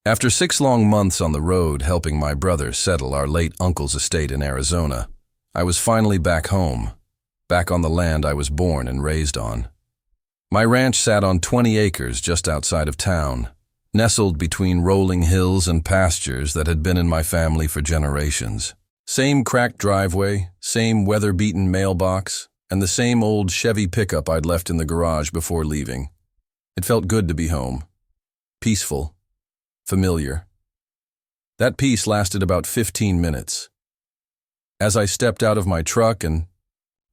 After 6 long months on the road helping my brother settle our late uncle's estate in Arizona, I was finally back home, back on the land I was born and raised on. My ranch sat on 20 acres just outside of town, nestled between rolling hills and pastures that had been in my family for generations. Same cracked driveway, same weather-beaten mailbox, and the same old Chevy pickup I'd left in the garage before leaving. It felt good to be home. Peaceful. Familiar. That peace lasted about 15 minutes. As I stepped out of my truck and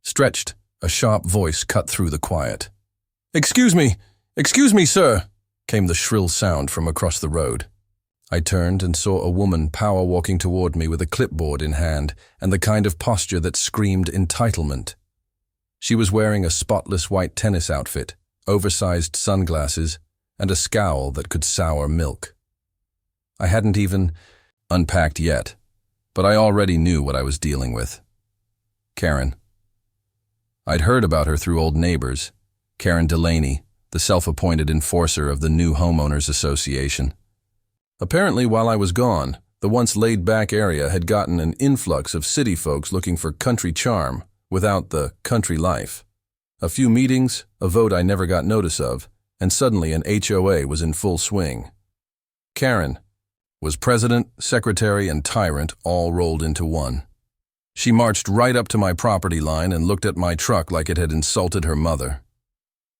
stretched, a sharp voice cut through the quiet. Excuse me, sir," came the shrill sound from across the road. I turned and saw a woman power walking toward me with a clipboard in hand and the kind of posture that screamed entitlement. She was wearing a spotless white tennis outfit, oversized sunglasses, and a scowl that could sour milk. I hadn't even unpacked yet, but I already knew what I was dealing with. Karen. I'd heard about her through old neighbors, Karen Delaney, the self-appointed enforcer of the new Homeowners Association. Apparently, while I was gone, the once laid-back area had gotten an influx of city folks looking for country charm without the country life. A few meetings, a vote I never got notice of, and suddenly an HOA was in full swing. Karen was president, secretary, and tyrant all rolled into one. She marched right up to my property line and looked at my truck like it had insulted her mother.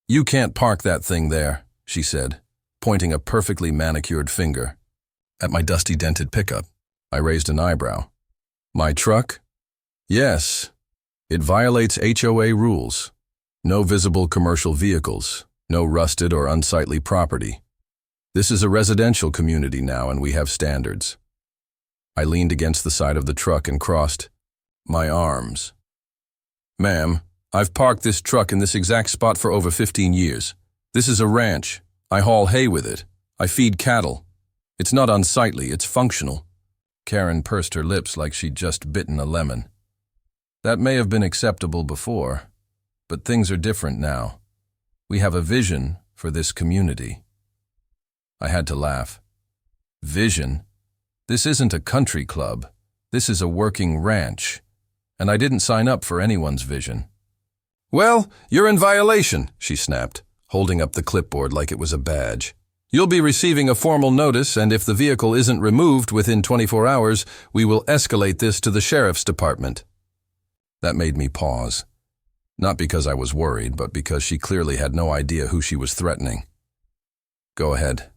"You can't park that thing there," she said, pointing a perfectly manicured finger. At my dusty dented pickup, I raised an eyebrow. My truck? Yes. It violates HOA rules. No visible commercial vehicles, no rusted or unsightly property. This is a residential community now, and we have standards. I leaned against the side of the truck and crossed my arms. "Ma'am, I've parked this truck in this exact spot for over 15 years. This is a ranch. I haul hay with it. I feed cattle. It's not unsightly, it's functional." Karen pursed her lips like she'd just bitten a lemon. That may have been acceptable before, but things are different now. We have a vision for this community. I had to laugh. Vision? This isn't a country club. This is a working ranch, and I didn't sign up for anyone's vision. "Well, you're in violation," she snapped, holding up the clipboard like it was a badge. "You'll be receiving a formal notice, and if the vehicle isn't removed within 24 hours, we will escalate this to the sheriff's department." That made me pause. Not because I was worried, but because she clearly had no idea who she was threatening. "Go ahead,"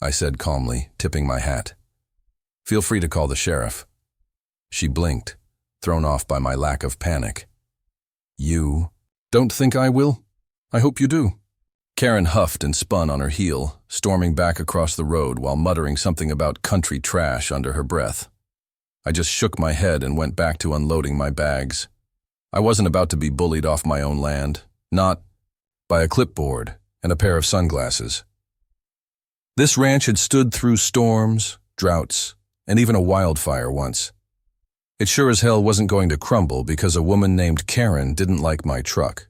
I said calmly, tipping my hat. "Feel free to call the sheriff." She blinked, thrown off by my lack of panic. "You don't think I will? I hope you do." Karen huffed and spun on her heel, storming back across the road while muttering something about country trash under her breath. I just shook my head and went back to unloading my bags. I wasn't about to be bullied off my own land, not by a clipboard and a pair of sunglasses. This ranch had stood through storms, droughts, and even a wildfire once. It sure as hell wasn't going to crumble because a woman named Karen didn't like my truck.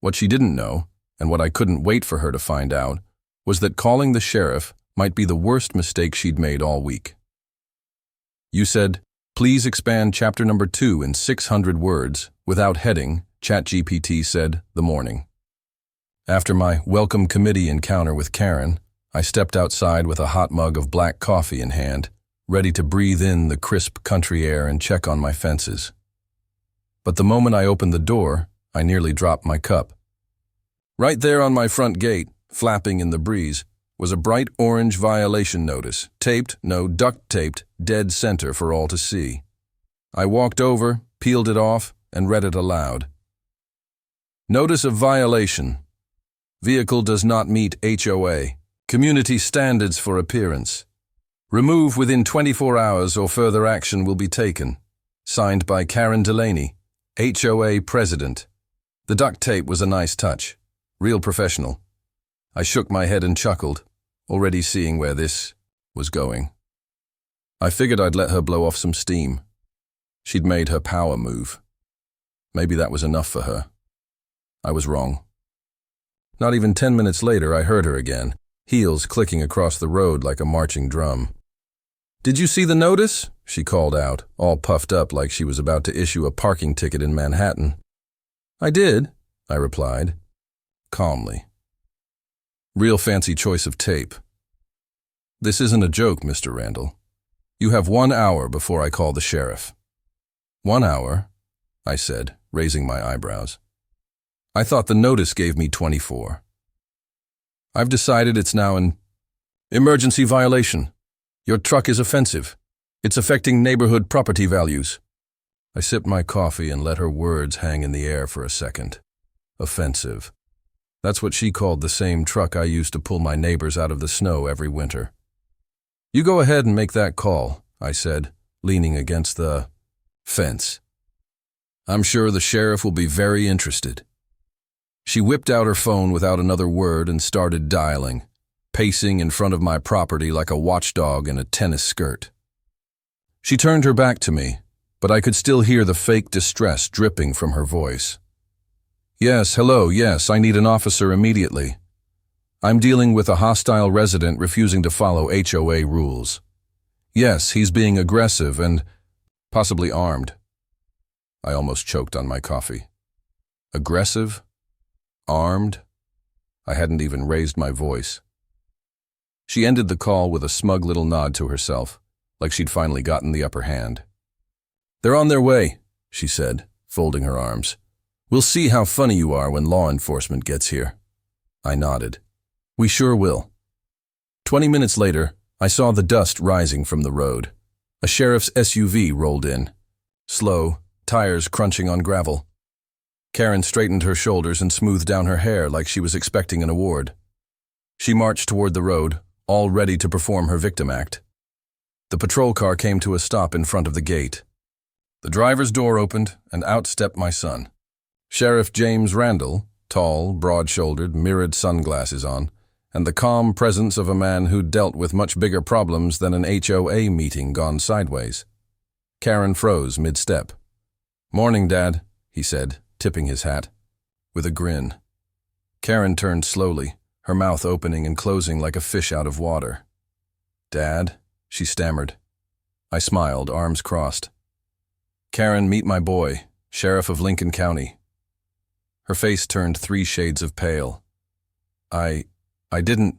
What she didn't know, and what I couldn't wait for her to find out, was that calling the sheriff might be the worst mistake she'd made all week. "You said, please expand chapter number 2 in 600 words, without heading," ChatGPT said, the morning. After my welcome committee encounter with Karen, I stepped outside with a hot mug of black coffee in hand, ready to breathe in the crisp country air and check on my fences. But the moment I opened the door, I nearly dropped my cup. Right there on my front gate, flapping in the breeze, was a bright orange violation notice, taped, no, duct-taped, dead center for all to see. I walked over, peeled it off, and read it aloud. "Notice of violation. Vehicle does not meet HOA. Community standards for appearance. Remove within 24 hours or further action will be taken. Signed by Karen Delaney, HOA President." The duct tape was a nice touch. Real professional. I shook my head and chuckled, already seeing where this was going. I figured I'd let her blow off some steam. She'd made her power move. Maybe that was enough for her. I was wrong. Not even 10 minutes later, I heard her again, heels clicking across the road like a marching drum. "Did you see the notice?" she called out, all puffed up like she was about to issue a parking ticket in Manhattan. "I did," I replied, calmly. "Real fancy choice of tape. This isn't a joke, Mr. Randall. You have 1 hour before I call the sheriff." "1 hour?" I said, raising my eyebrows. "I thought the notice gave me 24. I've decided it's now an emergency violation. Your truck is offensive. It's affecting neighborhood property values." I sipped my coffee and let her words hang in the air for a second. Offensive. That's what she called the same truck I used to pull my neighbors out of the snow every winter. "You go ahead and make that call," I said, leaning against the fence. "I'm sure the sheriff will be very interested." She whipped out her phone without another word and started dialing, pacing in front of my property like a watchdog in a tennis skirt. She turned her back to me, but I could still hear the fake distress dripping from her voice. "Yes, hello, yes, I need an officer immediately. I'm dealing with a hostile resident refusing to follow HOA rules. Yes, he's being aggressive and possibly armed." I almost choked on my coffee. Aggressive? Armed? I hadn't even raised my voice. She ended the call with a smug little nod to herself, like she'd finally gotten the upper hand. "They're on their way," she said, folding her arms. "We'll see how funny you are when law enforcement gets here." I nodded. "We sure will." 20 minutes later, I saw the dust rising from the road. A sheriff's SUV rolled in. Slow, tires crunching on gravel. Karen straightened her shoulders and smoothed down her hair like she was expecting an award. She marched toward the road, all ready to perform her victim act. The patrol car came to a stop in front of the gate. The driver's door opened, and out stepped my son. Sheriff James Randall, tall, broad-shouldered, mirrored sunglasses on, and the calm presence of a man who'd dealt with much bigger problems than an HOA meeting gone sideways. Karen froze mid-step. "Morning, Dad," he said, tipping his hat, with a grin. Karen turned slowly, her mouth opening and closing like a fish out of water. "Dad?" she stammered. I smiled, arms crossed. "Karen, meet my boy, Sheriff of Lincoln County." Her face turned 3 shades of pale. I didn't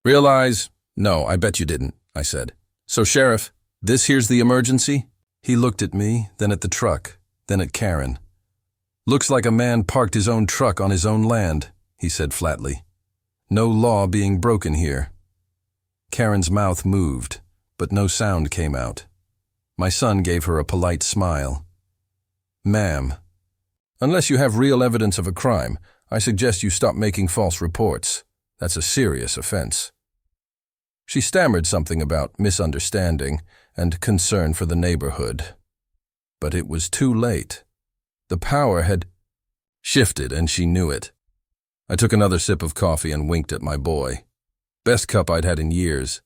realize." "No, I bet you didn't," I said. "So, Sheriff, this here's the emergency?" He looked at me, then at the truck, then at Karen. "Looks like a man parked his own truck on his own land," he said flatly. "No law being broken here." Karen's mouth moved, but no sound came out. My son gave her a polite smile. "Ma'am, unless you have real evidence of a crime, I suggest you stop making false reports. That's a serious offense." She stammered something about misunderstanding and concern for the neighborhood. But it was too late. The power had shifted, and she knew it. I took another sip of coffee and winked at my boy. Best cup I'd had in years.